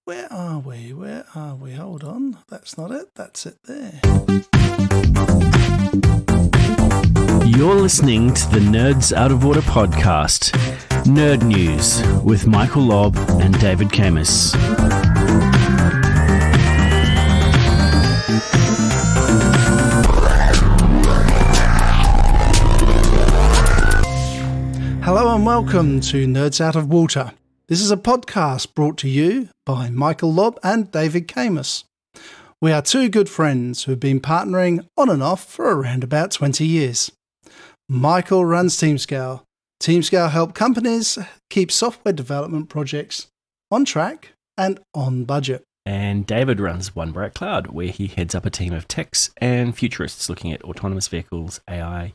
Where are we? Where are we? Hold on. That's not it. That's it there. You're listening to the Nerds Out of Order podcast, Nerd News, with Michael Lobb and David Camus. Hello and welcome to Nerds Out of Water. This is a podcast brought to you by Michael Lobb and David Camus. We are two good friends who have been partnering on and off for around about 20 years. Michael runs TeamScale. TeamScale help companies keep software development projects on track and on budget. And David runs One Bright Cloud, where he heads up a team of techs and futurists looking at autonomous vehicles, AI,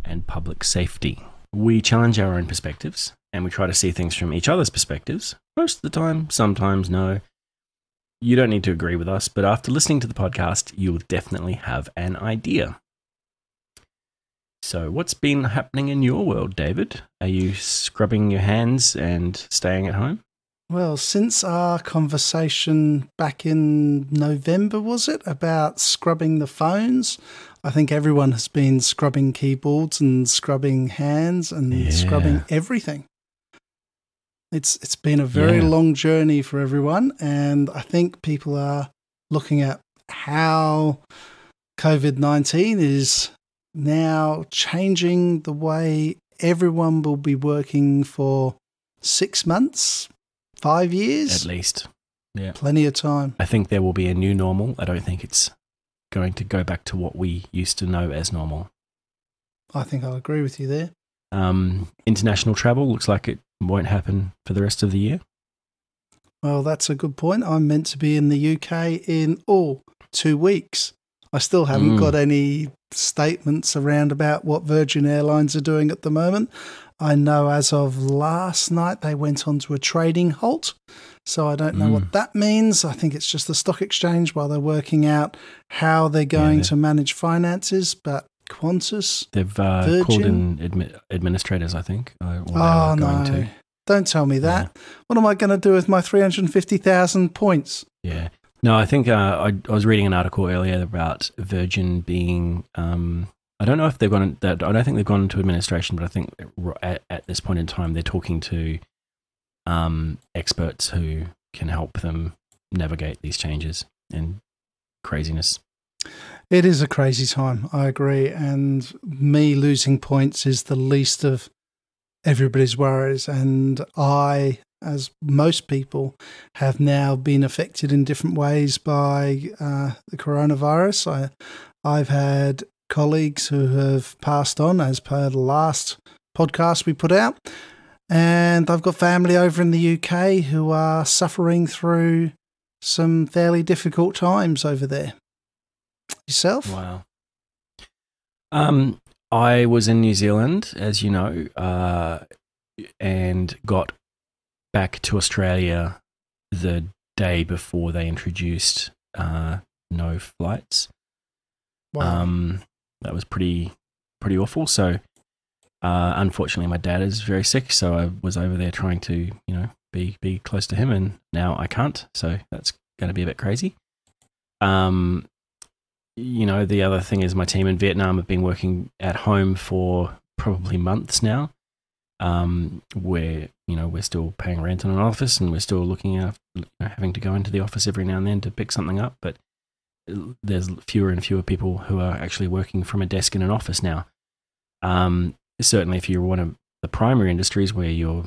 and public safety. We challenge our own perspectives, and we try to see things from each other's perspectives. Most of the time, sometimes no. You don't need to agree with us, but after listening to the podcast, you'll definitely have an idea. So what's been happening in your world, David? Are you scrubbing your hands and staying at home? Well, since our conversation back in November, was it, about scrubbing the phones, I think everyone has been scrubbing keyboards and scrubbing hands and scrubbing everything. It's been a very long journey for everyone, and I think people are looking at how COVID-19 is now changing the way everyone will be working for 6 months, 5 years. At least. Yeah. Plenty of time. I think there will be a new normal. I don't think it's going to go back to what we used to know as normal. I think I'll agree with you there. International travel looks like it won't happen for the rest of the year. Well, that's a good point. I'm meant to be in the UK in 2 weeks. I still haven't got any statements around about what Virgin Airlines are doing at the moment. I know as of last night they went on to a trading halt, so I don't know what that means. I think it's just the stock exchange while they're working out how they're going to manage finances, but Qantas, they've Virgin, called in administrators, I think. No. Don't tell me that. Yeah. What am I going to do with my 350,000 points? Yeah. No, I think I was reading an article earlier about Virgin being. I don't know if they've gone. I don't think they've gone into administration, but I think at this point in time they're talking to experts who can help them navigate these changes and craziness. It is a crazy time. I agree, and me losing points is the least of everybody's worries, and I, as most people, have now been affected in different ways by the coronavirus. I've had colleagues who have passed on as per the last podcast we put out, and I've got family over in the UK who are suffering through some fairly difficult times over there. Yourself? Wow. I was in New Zealand, as you know, and got back to Australia the day before they introduced no flights. Wow. That was pretty awful. So, unfortunately, my dad is very sick, so I was over there trying to, be close to him, and now I can't. So that's going to be a bit crazy. The other thing is my team in Vietnam have been working at home for probably months now. Where we're still paying rent on an office, and we're still looking at having to go into the office every now and then to pick something up, but there's fewer and fewer people who are actually working from a desk in an office now. Certainly if you're one of the primary industries where you're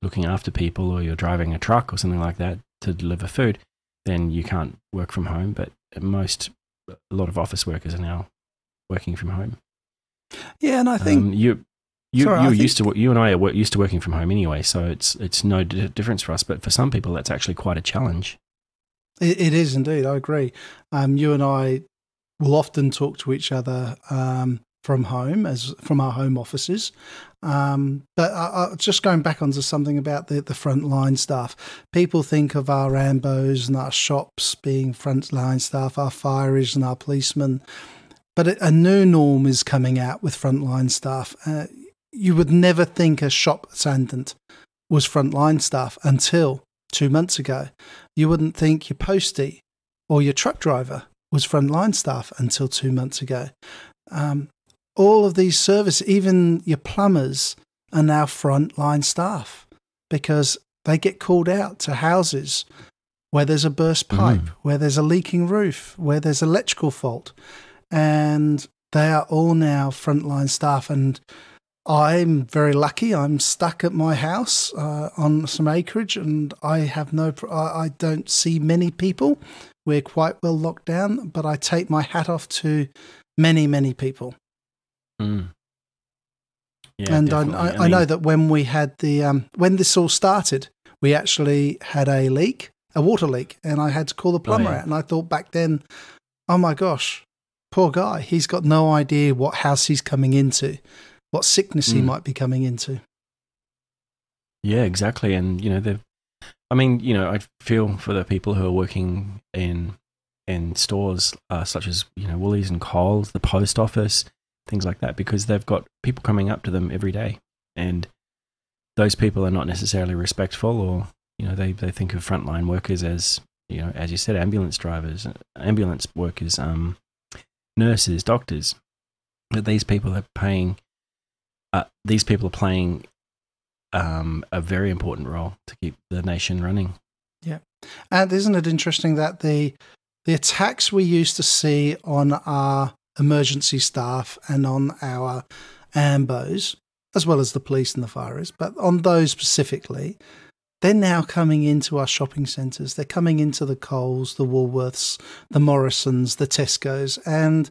looking after people, or you're driving a truck or something like that to deliver food, then you can't work from home. But a lot of office workers are now working from home. Yeah, and I think you and I are used to working from home anyway, so it's no difference for us. But for some people, that's actually quite a challenge. It is indeed. I agree. You and I will often talk to each other from home, from our home offices. But just going back onto something about the frontline staff. People think of our ambos and our shops being frontline staff, our fireys and our policemen. But a new norm is coming out with frontline staff. You would never think a shop attendant was frontline staff until 2 months ago. You wouldn't think your postie or your truck driver was frontline staff until 2 months ago. All of these services, even your plumbers, are now frontline staff because they get called out to houses where there's a burst pipe, where there's a leaking roof, where there's electrical fault. And they are all now frontline staff. And I'm very lucky. I'm stuck at my house on some acreage, and I don't see many people. We're quite well locked down, but I take my hat off to many, many people. Mm. Yeah, and I know that when we had when this all started, we actually had a water leak, and I had to call the plumber out. And I thought back then, oh my gosh, poor guy. He's got no idea what house he's coming into, what sickness he might be coming into. Yeah, exactly. And, I feel for the people who are working in stores such as, Woolies and Coles, the post office, things like that, because they've got people coming up to them every day. And those people are not necessarily respectful, or, they think of frontline workers as, as you said, ambulance drivers, ambulance workers, nurses, doctors. But these people are playing a very important role to keep the nation running. Yeah. And isn't it interesting that the attacks we used to see on our emergency staff and on our AMBOs, as well as the police and the fireys, but on those specifically, they're now coming into our shopping centres. They're coming into the Coles, the Woolworths, the Morrisons, the Tesco's. And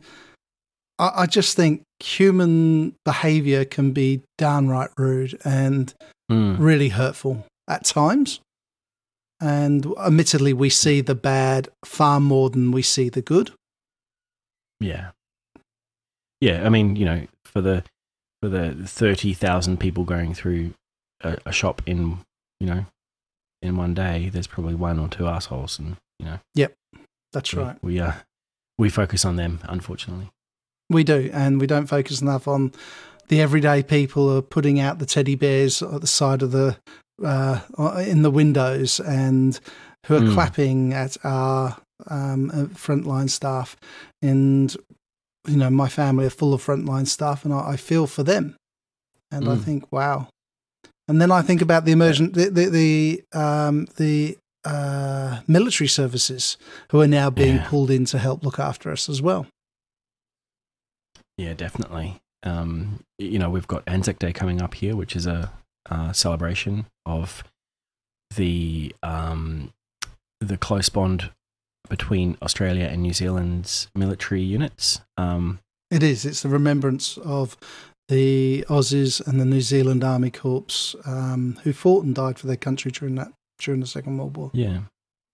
I just think human behaviour can be downright rude and really hurtful at times. And admittedly, we see the bad far more than we see the good. Yeah. Yeah, I mean, for the 30,000 people going through a shop in one day, there's probably one or two assholes, and Yep, that's right. We focus on them, unfortunately. We do, and we don't focus enough on the everyday people who are putting out the teddy bears at the side of the in the windows, and who are clapping at our frontline staff. And my family are full of frontline staff, and I feel for them. And I think, wow. And then I think about the military services who are now being pulled in to help look after us as well. Yeah, definitely. We've got Anzac Day coming up here, which is a celebration of the close bond between Australia and New Zealand's military units. It is. It's the remembrance of the Aussies and the New Zealand Army Corps who fought and died for their country during the Second World War. Yeah.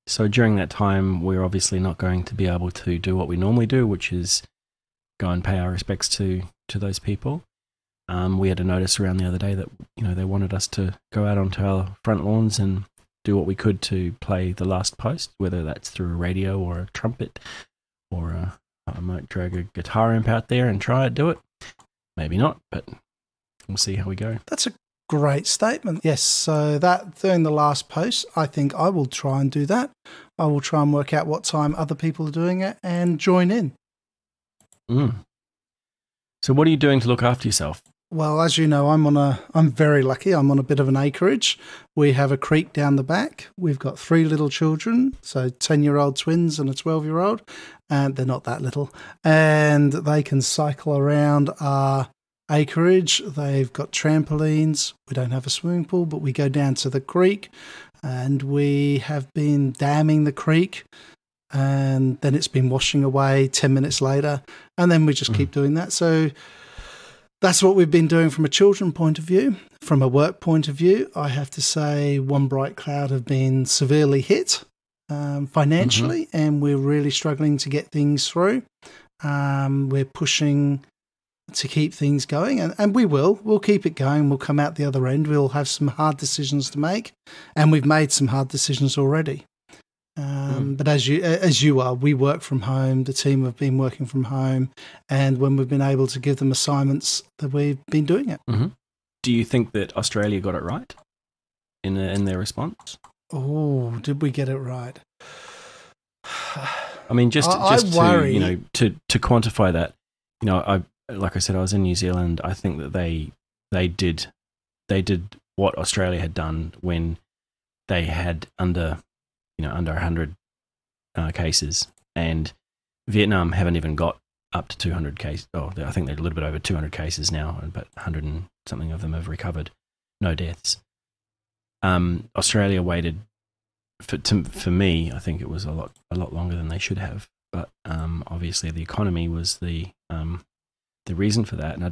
So during that time, we're obviously not going to be able to do what we normally do, which is go and pay our respects to those people. We had a notice around the other day that they wanted us to go out onto our front lawns and do what we could to play the last post, whether that's through a radio or a trumpet, or I might drag a guitar amp out there and try to do it. Maybe not, but we'll see how we go. That's a great statement. Yes, so that during the last post, I think I will try and do that. I will try and work out what time other people are doing it and join in. So what are you doing to look after yourself? Well, as you know, I'm very lucky. I'm on a bit of an acreage. We have a creek down the back. We've got 3 little children, so 10-year-old twins and a 12-year-old, and they're not that little. And they can cycle around our acreage. They've got trampolines. We don't have a swimming pool, but we go down to the creek, and we have been damming the creek, and then it's been washing away 10 minutes later, and then we just keep doing that. So that's what we've been doing from a children point of view. From a work point of view, I have to say One Bright Cloud have been severely hit financially, and we're really struggling to get things through. We're pushing to keep things going, and we'll keep it going. We'll come out the other end. We'll have some hard decisions to make, and we've made some hard decisions already. But as you are, we work from home. The team have been working from home, and when we've been able to give them assignments, that we've been doing it. Do you think that Australia got it right in their response? Oh, did we get it right? I mean, just worry. to quantify that, like I said, I was in New Zealand. I think that they did what Australia had done when they had under 100 cases, and Vietnam haven't even got up to 200 cases. Oh, I think they're a little bit over 200 cases now, but 100 and something of them have recovered, no deaths. Australia waited for me. I think it was a lot longer than they should have. But obviously, the economy was the reason for that, and I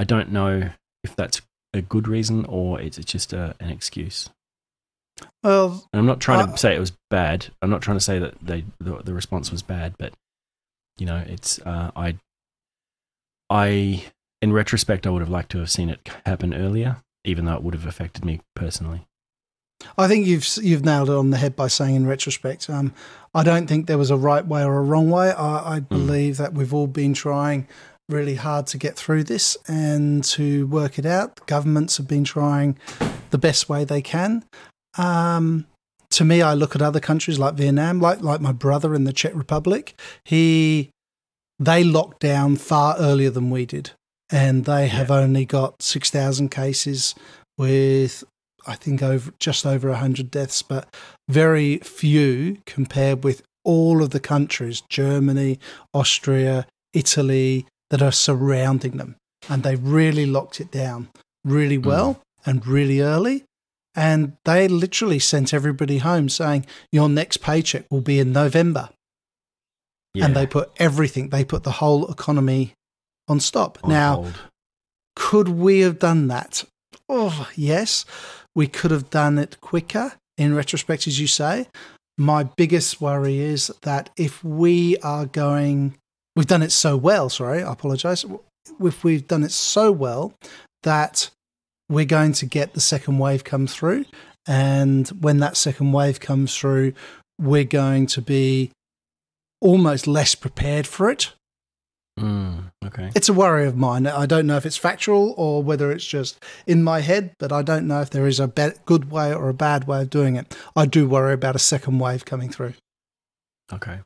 don't know if that's a good reason or it's just an excuse. Well, and I'm not trying to say it was bad. I'm not trying to say that the response was bad, but it's I in retrospect I would have liked to have seen it happen earlier, even though it would have affected me personally. I think you've nailed it on the head by saying in retrospect. I don't think there was a right way or a wrong way. I believe that we've all been trying really hard to get through this and to work it out. Governments have been trying the best way they can. To me, I look at other countries like Vietnam, like my brother in the Czech Republic. They locked down far earlier than we did, and they have only got 6,000 cases with, I think, just over 100 deaths, but very few compared with all of the countries, Germany, Austria, Italy, that are surrounding them. And they really locked it down really well and really early. And they literally sent everybody home saying, your next paycheck will be in November. Yeah. And they put the whole economy on stop. Now, could we have done that? Oh, yes. We could have done it quicker in retrospect, as you say. My biggest worry is that if we've done it so well, I apologize. If we've done it so well that we're going to get the second wave come through. And when that second wave comes through, we're going to be almost less prepared for it. Okay. It's a worry of mine. I don't know if it's factual or whether it's just in my head, but I don't know if there is a good way or a bad way of doing it. I do worry about a second wave coming through. Okay.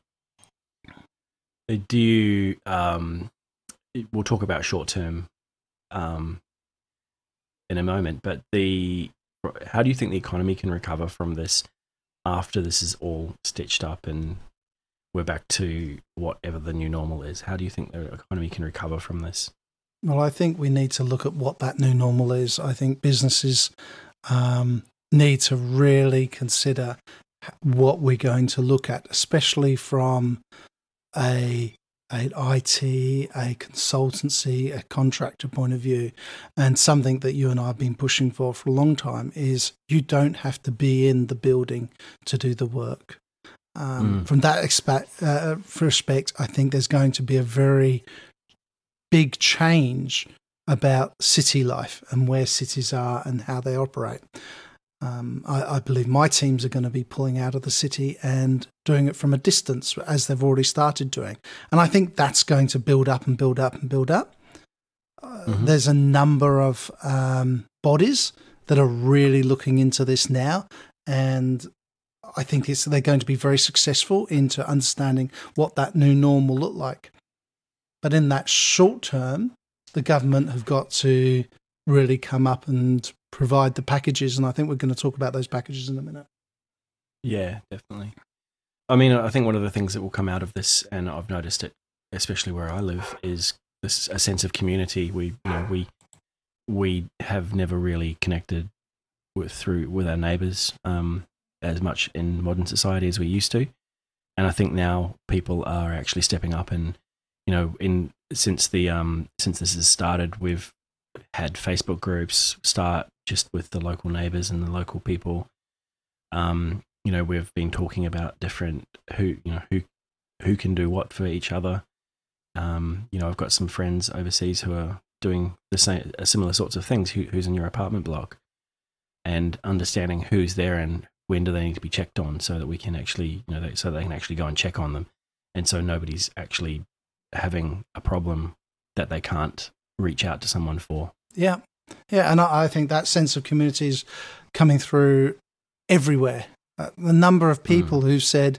Do you, we'll talk about short term in a moment, but how do you think the economy can recover from this after this is all stitched up and we're back to whatever the new normal is? How do you think the economy can recover from this? Well, I think we need to look at what that new normal is. I think businesses need to really consider what we're going to look at, especially from an IT, a consultancy, a contractor point of view. And something that you and I have been pushing for a long time is you don't have to be in the building to do the work. From that respect, I think there's going to be a very big change about city life and where cities are and how they operate. I believe my teams are going to be pulling out of the city and doing it from a distance, as they've already started doing. And I think that's going to build up and build up and build up. There's a number of bodies that are really looking into this now, and I think they're going to be very successful into understanding what that new norm will look like. But in that short term, the government have got to really come up and provide the packages, and I think we're going to talk about those packages in a minute. Yeah, definitely. I mean, I think one of the things that will come out of this, and I've noticed it, especially where I live, is this a sense of community. We have never really connected with our neighbours as much in modern society as we used to, and I think now people are actually stepping up, and since this has started, we've had Facebook groups start just with the local neighbours and the local people. We've been talking about different who can do what for each other. I've got some friends overseas who are doing similar sorts of things. Who's in your apartment block, and understanding who's there and when do they need to be checked on, so that we can actually, so they can actually go and check on them, and so nobody's actually having a problem that they can't reach out to someone for. Yeah, and I think that sense of community is coming through everywhere. The number of people who've said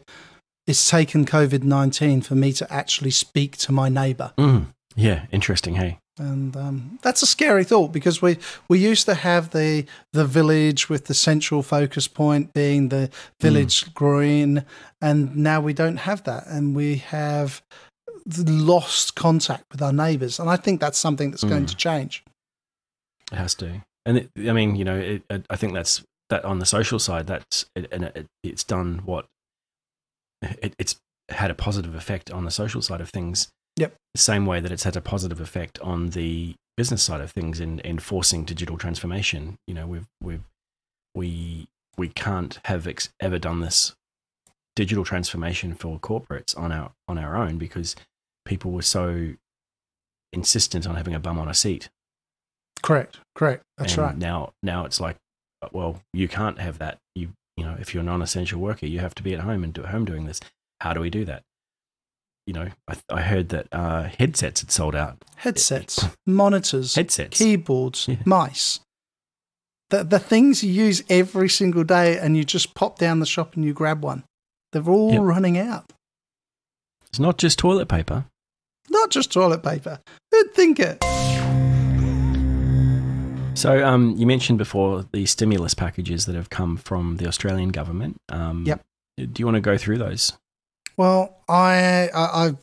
it's taken COVID-19 for me to actually speak to my neighbour. Yeah, interesting, hey? And that's a scary thought, because we used to have the village with the central focus point being the village green, and now we don't have that, and we have lost contact with our neighbours. And I think that's something that's going to change. It has to. And I mean, you know, I think that on the social side, it's done what it's had a positive effect on the social side of things. Yep. The same way that it's had a positive effect on the business side of things in forcing digital transformation. You know, we can't have ever done this digital transformation for corporates on our own, because people were so insistent on having a bum on a seat. Correct. That's right. Now it's like, well, you can't have that. You know, if you're a non-essential worker, you have to be at home and doing this. How do we do that? You know, I heard that headsets had sold out. Headsets, monitors, headsets, keyboards, mice. The things you use every single day, and you just pop down the shop and you grab one. They're all running out. It's not just toilet paper. Not just toilet paper. Who'd think it? So you mentioned before the stimulus packages that have come from the Australian government. Yep. Do you want to go through those? Well, I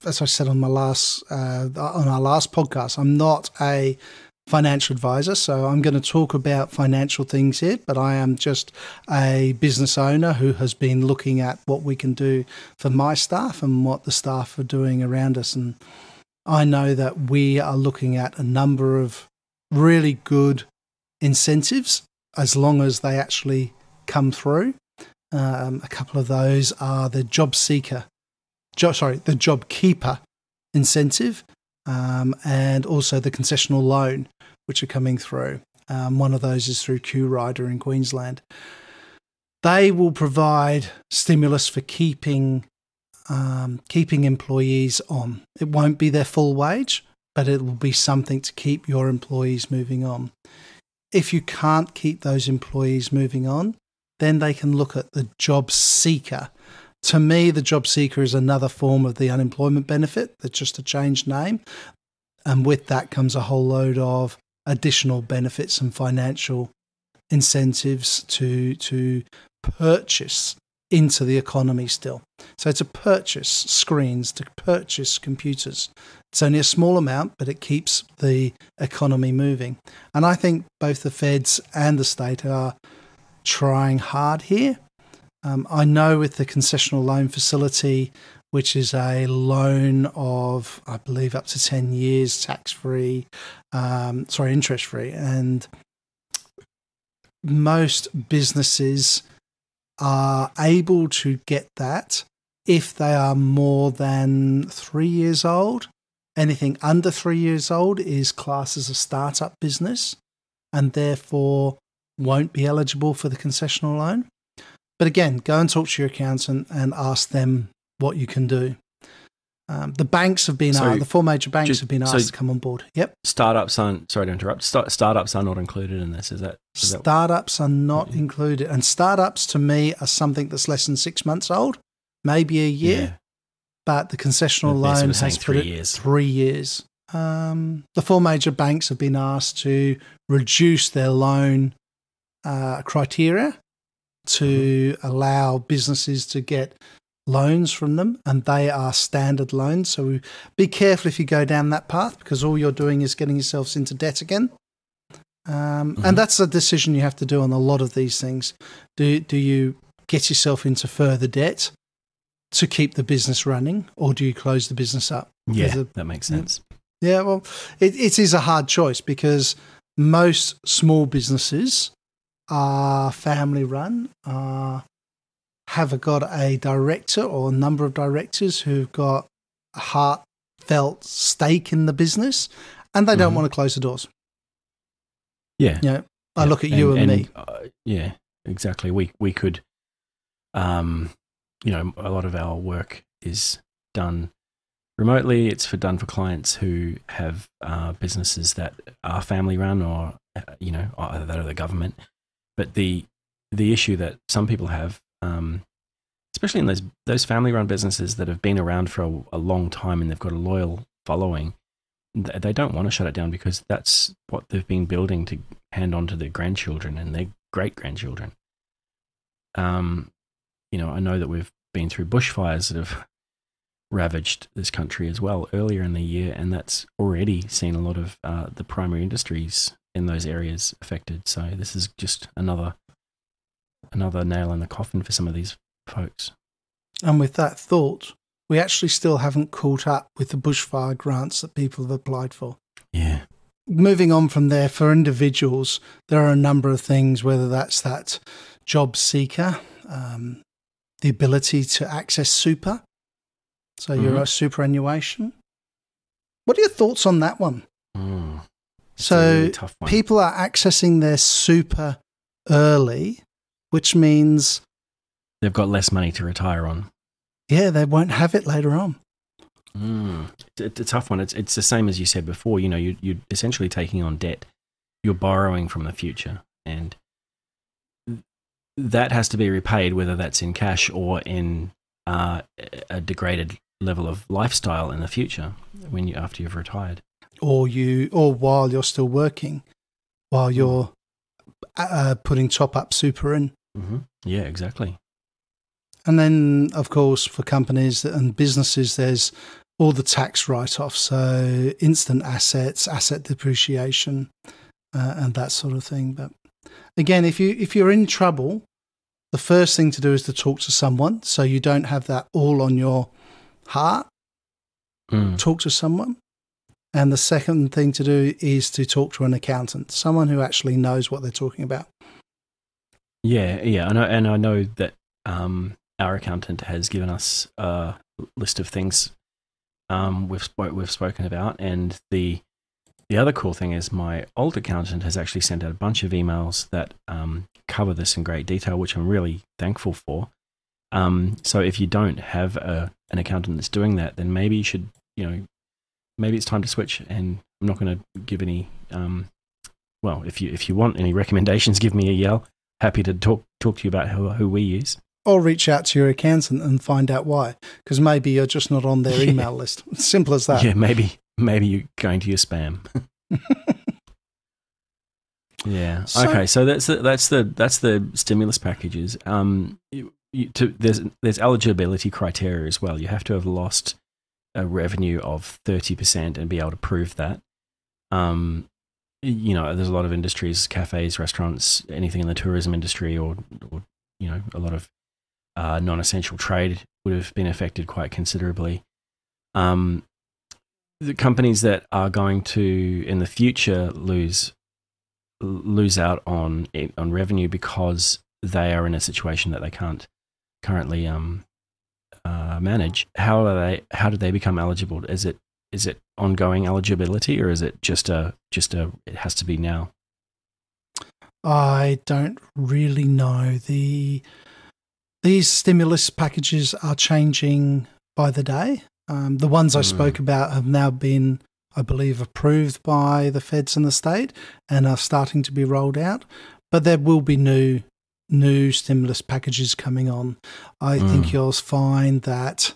as I said on our last podcast, I'm not a financial advisor, so I'm going to talk about financial things here, but I am just a business owner who has been looking at what we can do for my staff and what the staff are doing around us. And I know that we are looking at a number of really good incentives, as long as they actually come through. A couple of those are the JobKeeper incentive, and also the concessional loan, which are coming through. One of those is through QRider in Queensland. They will provide stimulus for keeping employees on. It won't be their full wage, but it will be something to keep your employees moving on. If you can't keep those employees moving on, then they can look at the job seeker. To me, the job seeker is another form of the unemployment benefit. That's just a changed name. And with that comes a whole load of additional benefits and financial incentives to purchase into the economy still. So to purchase screens, to purchase computers. It's only a small amount, but it keeps the economy moving. And I think both the feds and the state are trying hard here. I know with the concessional loan facility, which is a loan of, I believe, up to 10 years, interest-free. And most businesses are able to get that if they are more than 3 years old. Anything under 3 years old is classed as a startup business and therefore won't be eligible for the concessional loan. But again, go and talk to your accountant and ask them what you can do. The banks have been the four major banks have been asked to come on board. Yep. Startups aren't, sorry to interrupt, startups are not included in this, is that? Startups are not included. And startups to me are something that's less than 6 months old, maybe a year. Yeah. But the concessional loan has 3 years. 3 years. The four major banks have been asked to reduce their loan criteria to allow businesses to get loans from them, and they are standard loans. So be careful if you go down that path, because all you're doing is getting yourselves into debt again. And that's a decision you have to do on a lot of these things. Do you get yourself into further debt to keep the business running, or do you close the business up? Yeah, that makes sense. Yeah, well, it is a hard choice, because most small businesses are family run, have got a director or a number of directors who've got a heartfelt stake in the business, and they don't want to close the doors. Yeah. You know, I look at you and me. Yeah, exactly. We could, a lot of our work is done remotely. It's done for clients who have businesses that are family run or, either that or the government. But the the issue that some people have, especially in those family-run businesses that have been around for a long time and they've got a loyal following, they don't want to shut it down because that's what they've been building to hand on to their grandchildren and their great-grandchildren. I know that we've been through bushfires that have ravaged this country as well earlier in the year, and that's already seen a lot of the primary industries in those areas affected. So this is just another nail in the coffin for some of these folks. And with that thought, we actually still haven't caught up with the bushfire grants that people have applied for. Yeah. Moving on from there, for individuals, there are a number of things, whether that's that job seeker, the ability to access super. So you're a superannuation. What are your thoughts on that one? So a really tough one. People are accessing their super early, which means they've got less money to retire on. Yeah, they won't have it later on. It's a tough one. It's the same as you said before. You're essentially taking on debt. You're borrowing from the future, and that has to be repaid, whether that's in cash or in a degraded level of lifestyle in the future after you've retired, or while you're still working, while you're putting top up super in. Yeah, exactly. And then, of course, for companies and businesses, there's all the tax write-offs, so instant assets, asset depreciation, and that sort of thing. But again, if you're in trouble, the first thing to do is to talk to someone, so you don't have that all on your heart. Talk to someone. And the second thing to do is to talk to an accountant, someone who actually knows what they're talking about. Yeah. I know that our accountant has given us a list of things we've spoken about, and the other cool thing is my old accountant has actually sent out a bunch of emails that cover this in great detail, which I'm really thankful for. So if you don't have an accountant that's doing that, then maybe you should, maybe it's time to switch. And I'm not going to give any. Well, if you want any recommendations, give me a yell. Happy to talk to you about who we use. Or reach out to your accountant and find out why, because maybe you're just not on their email list. Simple as that. Yeah, maybe you're going to your spam. Yeah. Okay. So that's the stimulus packages. There's eligibility criteria as well. You have to have lost a revenue of 30% and be able to prove that. There's a lot of industries, cafes, restaurants, anything in the tourism industry, or a lot of non-essential trade would have been affected quite considerably. The companies that are going to in the future lose out on revenue because they are in a situation that they can't currently manage. How do they become eligible? Is it ongoing eligibility, or is it just it has to be now? I don't really know. These stimulus packages are changing by the day. The ones I spoke about have now been, I believe, approved by the feds and the state and are starting to be rolled out. But there will be new stimulus packages coming on. I think you'll find that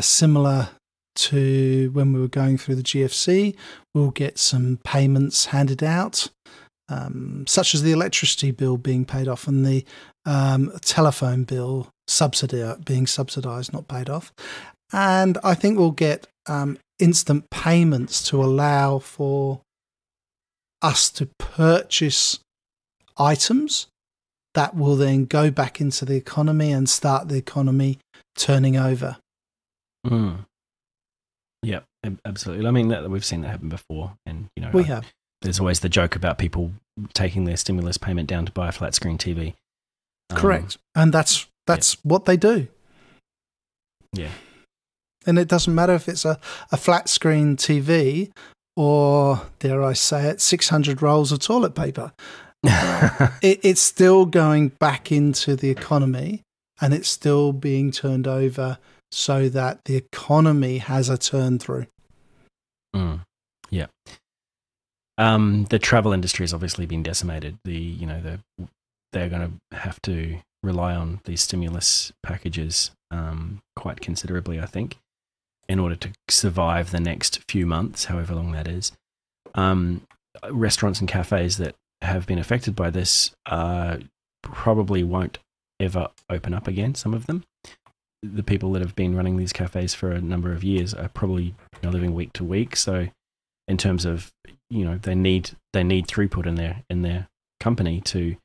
similar to when we were going through the GFC, we'll get some payments handed out, such as the electricity bill being paid off and the telephone bill being subsidised, not paid off. And I think we'll get instant payments to allow for us to purchase items that will then go back into the economy and start the economy turning over. Yeah, absolutely. I mean, we've seen that happen before, and we have. There's always the joke about people taking their stimulus payment down to buy a flat screen TV. Correct, and that's what they do. Yeah, and it doesn't matter if it's a flat screen TV or, dare I say it, 600 rolls of toilet paper. It's still going back into the economy, and it's still being turned over so that the economy has a turn through. Yeah. The travel industry has obviously been decimated. The they're going to have to rely on these stimulus packages quite considerably, I think, in order to survive the next few months, however long that is. Restaurants and cafes that have been affected by this probably won't ever open up again, some of them. The people that have been running these cafes for a number of years are probably living week to week. So in terms of, they need throughput in their company to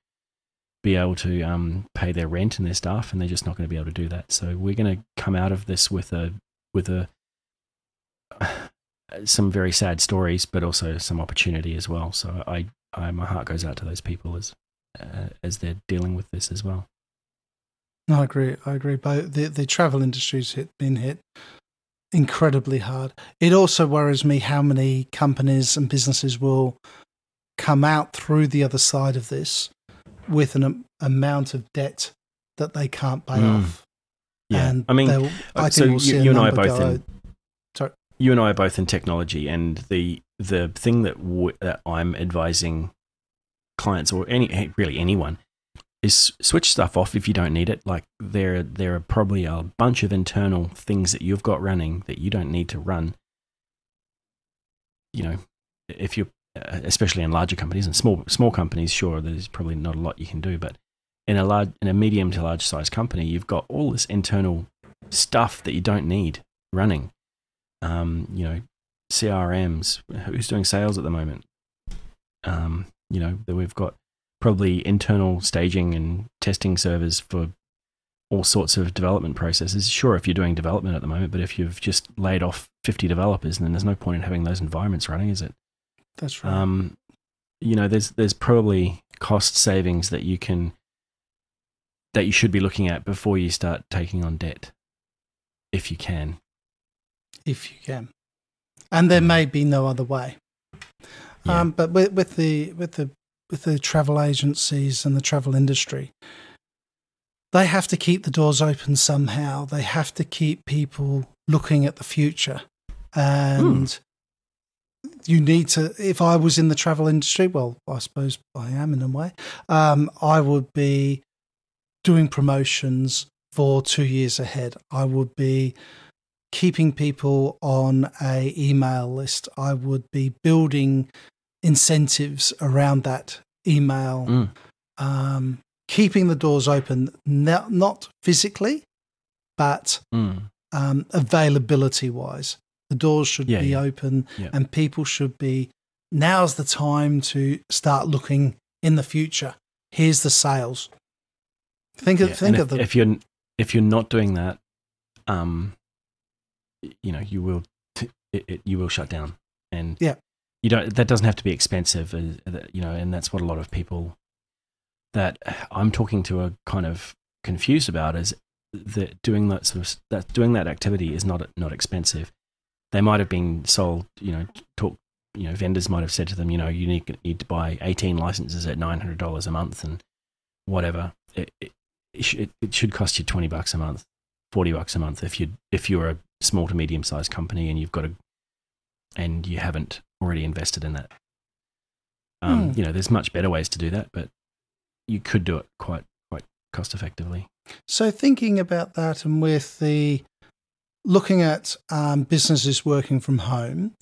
be able to pay their rent and their staff, and they're just not going to be able to do that. So we're going to come out of this with some very sad stories, but also some opportunity as well. So my heart goes out to those people as they're dealing with this as well. I agree. But the travel industry's been hit incredibly hard. It also worries me how many companies and businesses will come out through the other side of this with an amount of debt that they can't pay off. Yeah, and I mean, I think so we'll see you and I are both in technology, and the thing that I'm advising clients, or really anyone, is switch stuff off if you don't need it. Like there are probably a bunch of internal things that you've got running that you don't need to run. If you're especially in larger companies and small companies, sure, there's probably not a lot you can do, but in a medium to large size company, you've got all this internal stuff that you don't need running. CRMs, who's doing sales at the moment? That we've got probably internal staging and testing servers for all sorts of development processes. Sure, if you're doing development at the moment, but if you've just laid off 50 developers, then there's no point in having those environments running, is it? That's right. There's probably cost savings that you should be looking at before you start taking on debt, if you can. And there may be no other way. Yeah. But with the travel agencies and the travel industry, they have to keep the doors open somehow. They have to keep people looking at the future. And you need to, if I was in the travel industry, well, I suppose I am in a way, I would be doing promotions for 2 years ahead. I would be keeping people on a email list. I would be building incentives around that email, keeping the doors open, not physically, but availability-wise. The doors should be open, and people should be, now's the time to start looking in the future. Here's the sales. Think of the... If you're not doing that, you will shut down, and that doesn't have to be expensive, and that's what a lot of people that I'm talking to are kind of confused about, is that doing that activity is not expensive. They might have been sold, vendors might have said to them, you need to buy 18 licenses at $900 a month and whatever. It should cost you $20 a month, $40 a month if you're a small to medium sized company and you haven't already invested in that. There's much better ways to do that, but you could do it quite cost effectively. So thinking about that, and with the looking at businesses working from home,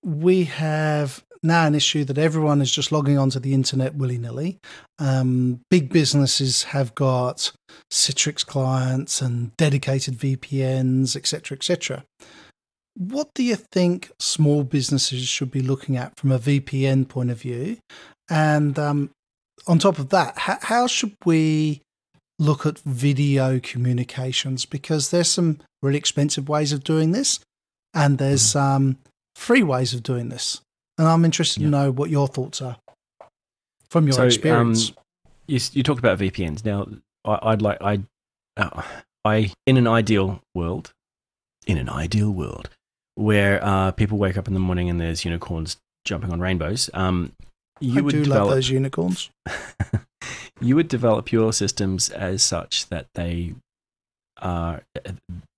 we have now an issue that everyone is just logging onto the internet willy-nilly. Big businesses have got Citrix clients and dedicated VPNs, etc., etc. What do you think small businesses should be looking at from a VPN point of view? And on top of that, how should we look at video communications? Because there's some really expensive ways of doing this, and there's free ways of doing this. And I'm interested to know what your thoughts are from your experience. You talked about VPNs. Now, in an ideal world, where people wake up in the morning and there's unicorns jumping on rainbows, you would develop those unicorns. You would develop your systems as such that they are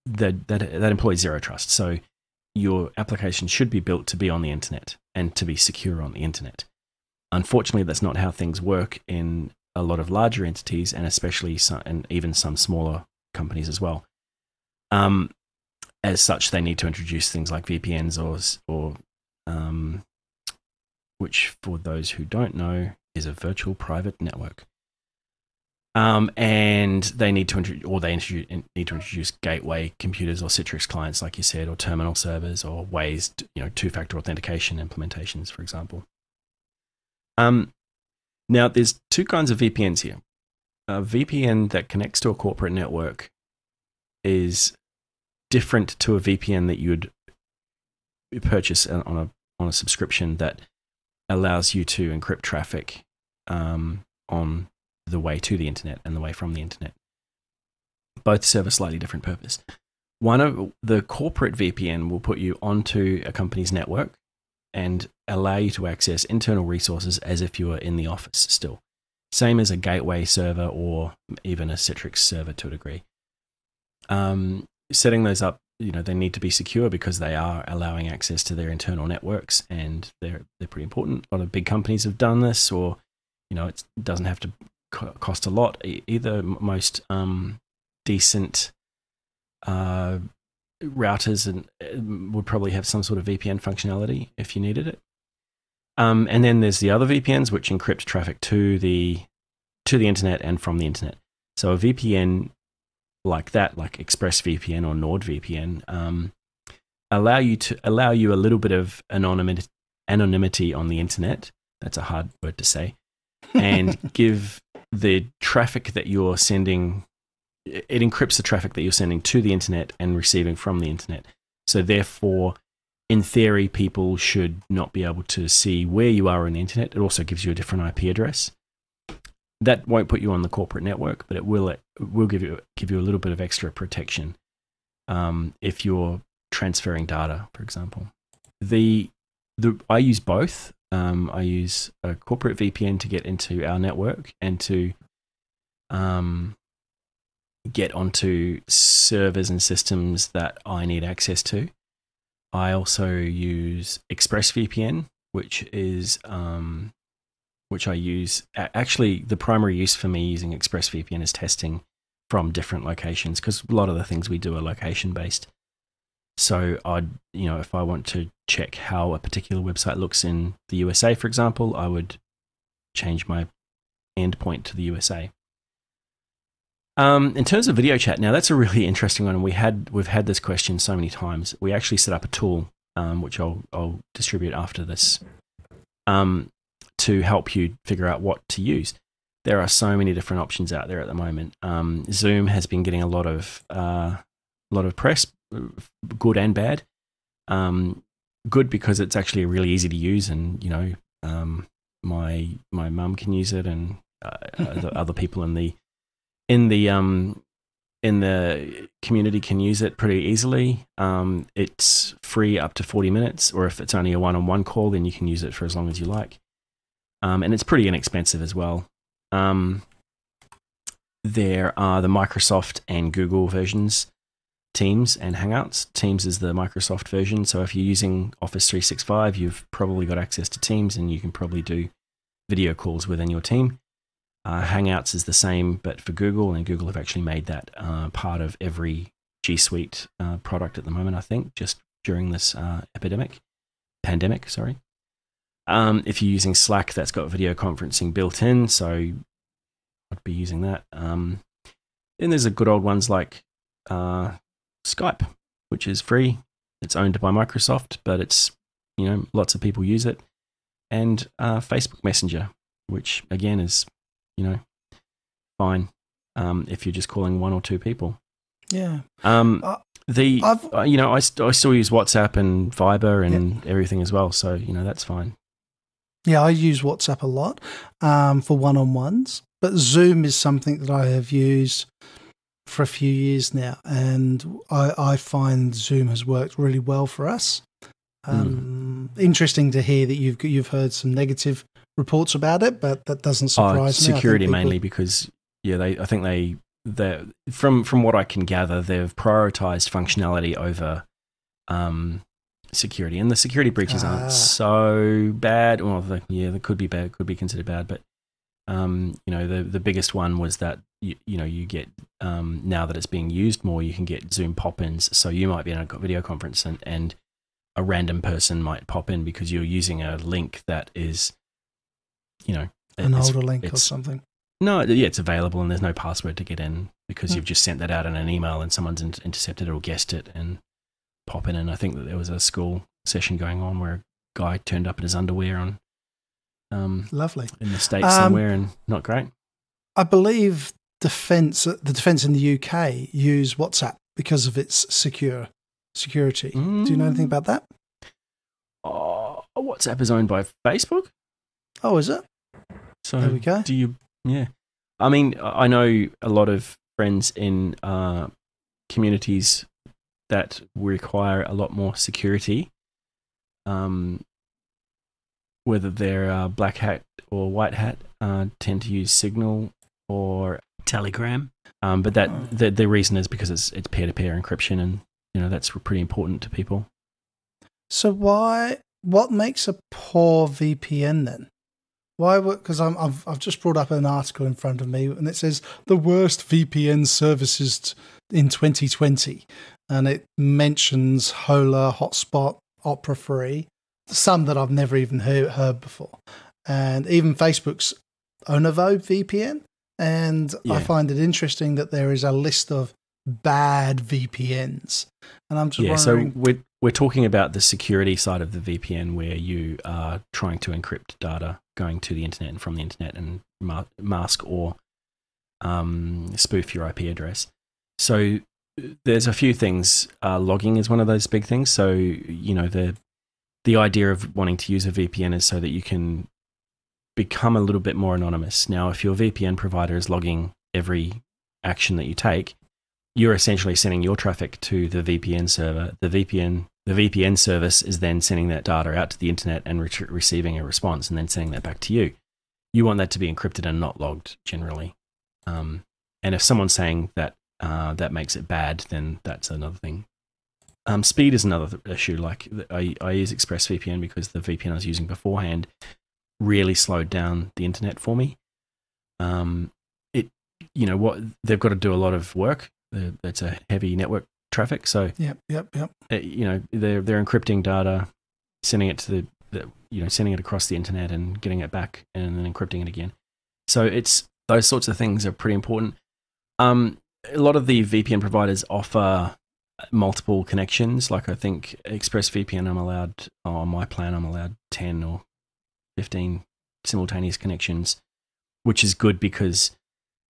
that employ zero trust. So your application should be built to be on the internet and to be secure on the internet. Unfortunately, that's not how things work in a lot of larger entities, and especially some, and even some smaller companies as well. As such, they need to introduce things like VPNs or which, for those who don't know, is a virtual private network. And they need to introduce gateway computers or Citrix clients, like you said, or terminal servers, or ways to, two-factor authentication implementations, for example. Now, there's two kinds of VPNs here. A VPN that connects to a corporate network is different to a VPN that you'd purchase on a subscription that allows you to encrypt traffic on the way to the internet and the way from the internet. Both serve a slightly different purpose. One of the corporate VPN will put you onto a company's network and allow you to access internal resources as if you were in the office still. Same as a gateway server or even a Citrix server to a degree. Setting those up, they need to be secure because they are allowing access to their internal networks, and they're pretty important. A lot of big companies have done this, or it doesn't have to cost a lot either. Most decent routers and would probably have some sort of VPN functionality if you needed it. And then there's the other VPNs which encrypt traffic to the internet and from the internet. So a VPN like that, like ExpressVPN or NordVPN, allow you a little bit of anonymity on the internet. That's a hard word to say. And give the traffic that you're sending, it encrypts the traffic that you're sending to the internet and receiving from the internet. So therefore, in theory, people should not be able to see where you are on the internet. It also gives you a different IP address. That won't put you on the corporate network, but it will give you a little bit of extra protection if you're transferring data, for example. I use both. I use a corporate VPN to get into our network and to get onto servers and systems that I need access to. I also use ExpressVPN, which I use. Actually, the primary use for me using ExpressVPN is testing from different locations, because a lot of the things we do are location based. So if I want to check how a particular website looks in the USA, for example, I would change my endpoint to the USA. In terms of video chat, now that's a really interesting one, and we've had this question so many times. We actually set up a tool, which I'll distribute after this, to help you figure out what to use. There are so many different options out there at the moment. Zoom has been getting a lot of press, good and bad. Good because it's actually really easy to use, and my mum can use it, and other people in the community can use it pretty easily. It's free up to 40 minutes, or if it's only a one-on-one call, then you can use it for as long as you like. And it's pretty inexpensive as well. There are the Microsoft and Google versions, Teams and Hangouts. Teams is the Microsoft version, so if you're using Office 365, you've probably got access to Teams, and you can probably do video calls within your team. Hangouts is the same, but for Google, and Google have actually made that part of every G Suite product at the moment, I think, just during this pandemic, sorry. If you're using Slack, that's got video conferencing built in, so I'd be using that. Then there's the good old ones like Skype, which is free. It's owned by Microsoft, but it's, lots of people use it. And Facebook Messenger, which again is, fine if you're just calling one or two people. Yeah. I still use WhatsApp and Viber and everything as well, so that's fine. Yeah, I use WhatsApp a lot for one-on-ones, but Zoom is something that I have used for a few years now, and I find Zoom has worked really well for us. Interesting to hear that you've heard some negative reports about it, but that doesn't surprise me. Security mainly, because I think they from what I can gather, they've prioritized functionality over security, and the security breaches aren't so bad. Well, they could be bad, could be considered bad, but The biggest one was that you get now that it's being used more, you can get Zoom pop-ins. So you might be in a video conference and a random person might pop in because you're using a link that is, an older link or something. No, yeah, it's available and there's no password to get in because you've just sent that out in an email and someone's intercepted it or guessed it and pop in. And I think that there was a school session going on where a guy turned up in his underwear on lovely in the States somewhere, and not great. I believe the defence in the UK use WhatsApp because of its security. Do you know anything about that? WhatsApp is owned by Facebook. Oh, is it? So there we go. Yeah. I mean, I know a lot of friends in communities that require a lot more security, whether they're black hat or white hat, tend to use Signal or Telegram. But the reason is because it's peer-to-peer encryption, and that's pretty important to people. So what makes a poor VPN then? Why? Because I've just brought up an article in front of me, and it says the worst VPN services in 2020, and it mentions Hola, Hotspot, Opera Free, some that I've never even heard before, and even Facebook's Onavo VPN. And I find it interesting that there is a list of bad VPNs, and I'm just wondering. So we're talking about the security side of the VPN, where you are trying to encrypt data going to the internet and from the internet and mask or spoof your IP address. So there's a few things. Logging is one of those big things. So the idea of wanting to use a VPN is so that you can become a little bit more anonymous. Now, if your VPN provider is logging every action that you take, you're essentially sending your traffic to the VPN server. The VPN service is then sending that data out to the internet and receiving a response and then sending that back to you. You want that to be encrypted and not logged generally. And if someone's saying that that makes it bad, then that's another thing. Speed is another issue. Like I use ExpressVPN because the VPN I was using beforehand really slowed down the internet for me. What they've got to do a lot of work. It's a heavy network traffic, so yep. They're encrypting data, sending it to sending it across the internet and getting it back, and then encrypting it again. So it's those sorts of things are pretty important. A lot of the VPN providers offer multiple connections. Like I think ExpressVPN, on my plan, I'm allowed 10 or 15 simultaneous connections, which is good because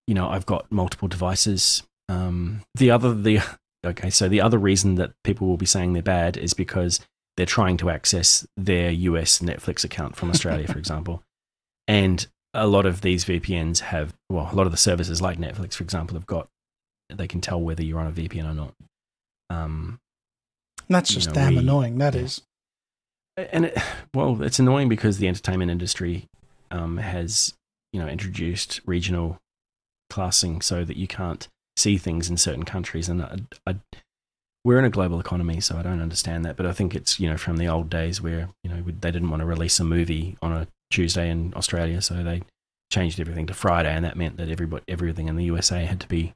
I've got multiple devices. The other reason that people will be saying they're bad is because they're trying to access their US Netflix account from Australia, for example. And a lot of these VPNs a lot of the services like Netflix, for example, they can tell whether you're on a VPN or not. That's just damn annoying. That is. And it's annoying because the entertainment industry has, introduced regional classing so that you can't see things in certain countries, and we're in a global economy, so I don't understand that. But I think it's from the old days where they didn't want to release a movie on a Tuesday in Australia, so they changed everything to Friday, and that meant that everything in the USA had to be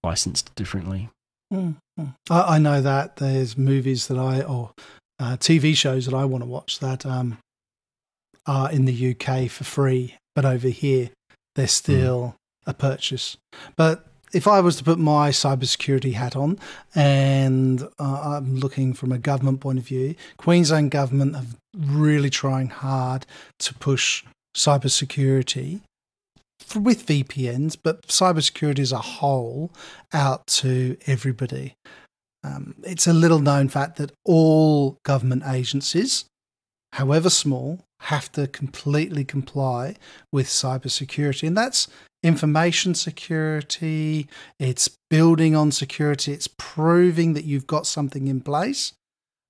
licensed differently. Mm-hmm. I know that there's movies that or TV shows that I want to watch that are in the UK for free, but over here they're still a purchase. But if I was to put my cybersecurity hat on, and I'm looking from a government point of view, Queensland government are really trying hard to push cybersecurity with VPNs, but cybersecurity as a whole out to everybody. It's a little known fact that all government agencies, however small, have to completely comply with cybersecurity. And that's information security, it's building on security, it's proving that you've got something in place.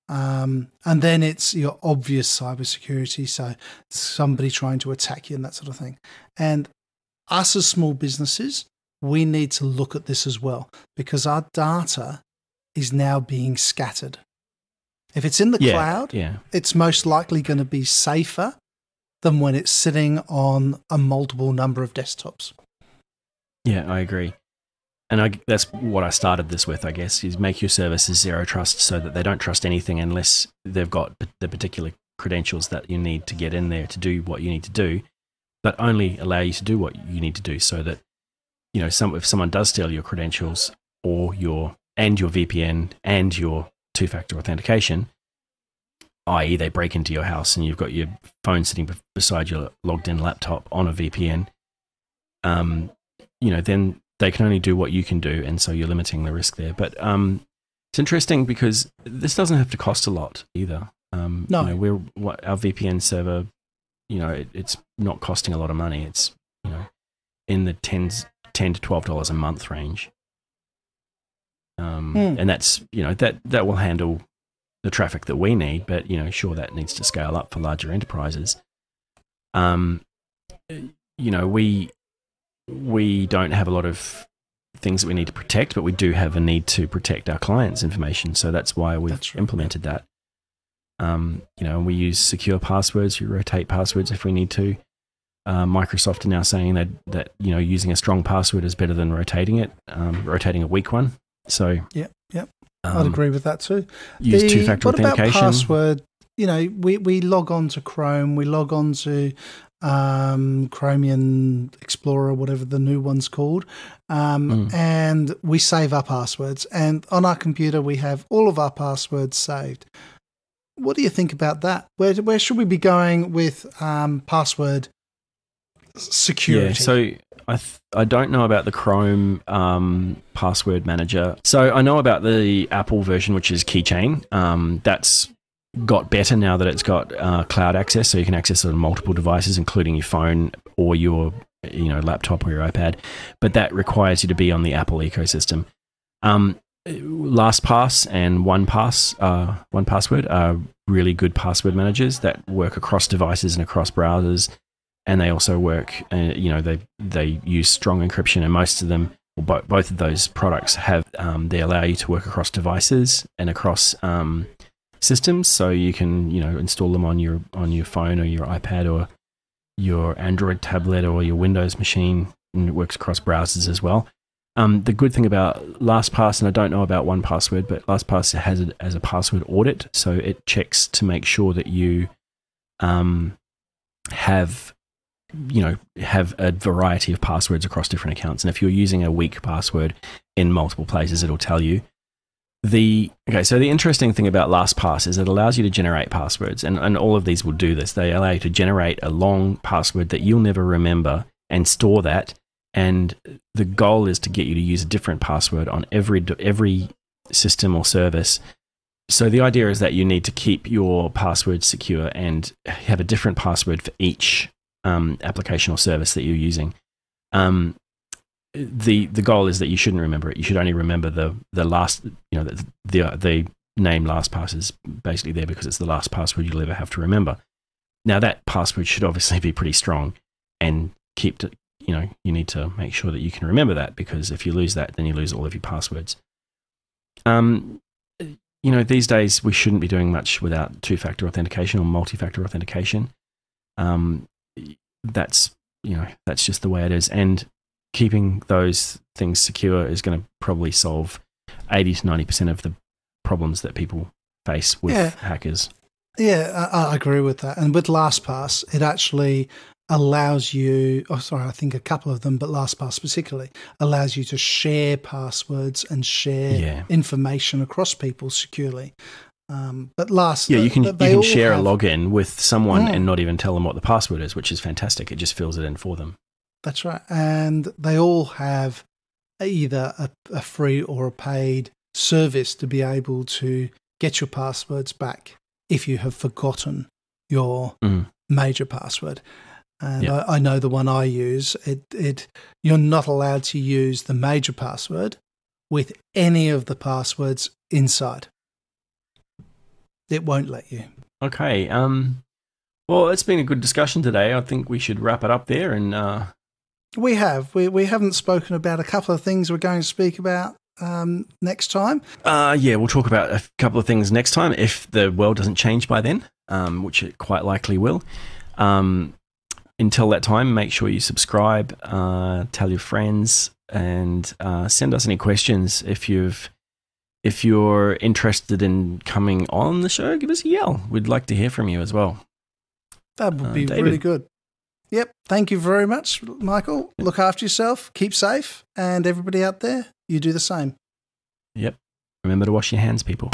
And then it's your obvious cybersecurity, so somebody trying to attack you and that sort of thing. And us as small businesses, we need to look at this as well, because our data is now being scattered. If it's in the cloud, it's most likely going to be safer than when it's sitting on a multiple number of desktops. Yeah, I agree. And that's what I started this with, I guess, is make your services zero trust so that they don't trust anything unless they've got the particular credentials that you need to get in there to do what you need to do, but only allow you to do what you need to do so that, you know, if someone does steal your credentials or your VPN and your two-factor authentication, i.e. they break into your house and you've got your phone sitting beside your logged-in laptop on a VPN, you know, then they can only do what you can do, and so you're limiting the risk there. But it's interesting because this doesn't have to cost a lot either. No. You know, our VPN server, you know, it's not costing a lot of money. It's, you know, in the $10 to $12 a month range. And that's, you know, that will handle the traffic that we need, but, you know, sure, that needs to scale up for larger enterprises. You know, we don't have a lot of things that we need to protect, but we do have a need to protect our clients' information. So that's why we've implemented that. You know, we use secure passwords. We rotate passwords if we need to. Microsoft are now saying that you know, using a strong password is better than rotating a weak one. So yep. I'd agree with that too. Use two-factor authentication. What about password? You know, we log on to Chrome, we log on to Chromium Explorer, whatever the new one's called, and we save our passwords. And on our computer, we have all of our passwords saved. What do you think about that? Where should we be going with password security? Yeah, so I don't know about the Chrome password manager. So I know about the Apple version, which is Keychain. That's got better now that it's got cloud access, so you can access it on multiple devices, including your phone or your, you know, laptop or your iPad. But that requires you to be on the Apple ecosystem. LastPass and OnePassword are really good password managers that work across devices and across browsers, and they also work. You know, they use strong encryption, and most of them, or both of those products have they allow you to work across devices and across systems, so you can, you know, install them on your phone or your iPad or your Android tablet or your Windows machine, and it works across browsers as well. The good thing about LastPass, and I don't know about OnePassword, but LastPass has it as a password audit, so it checks to make sure that you have a variety of passwords across different accounts. And if you're using a weak password in multiple places, it'll tell you. So the interesting thing about LastPass is it allows you to generate passwords, and all of these will do this. They allow you to generate a long password that you'll never remember and store that. And the goal is to get you to use a different password on every system or service. So the idea is that you need to keep your password secure and have a different password for each application or service that you're using. The goal is that you shouldn't remember it. You should only remember the last, you know, the name LastPass is basically there because it's the last password you'll ever have to remember. Now that password should obviously be pretty strong and keep to, you know, you need to make sure that you can remember that, because if you lose that, then you lose all of your passwords. You know, these days we shouldn't be doing much without two-factor authentication or multi-factor authentication. That's just the way it is. And keeping those things secure is going to probably solve 80 to 90% of the problems that people face with hackers. Yeah, I agree with that. And with LastPass, it actually allows you, I think a couple of them, but LastPass particularly, allows you to share passwords and share information across people securely. But you can share a login with someone and not even tell them what the password is, which is fantastic. It just fills it in for them. That's right. And they all have either a free or a paid service to be able to get your passwords back if you have forgotten your major password. And I know the one I use, you're not allowed to use the major password with any of the passwords inside. It won't let you. Okay. Well, it's been a good discussion today. I think we should wrap it up there. And we have. We haven't spoken about a couple of things we're going to speak about next time. We'll talk about a couple of things next time if the world doesn't change by then, which it quite likely will. Until that time, make sure you subscribe, tell your friends, and send us any questions. If you're interested in coming on the show, give us a yell. We'd like to hear from you as well. That would be David. really good. Yep. Thank you very much, Michael. Look after yourself. Keep safe. And everybody out there, you do the same. Yep. Remember to wash your hands, people.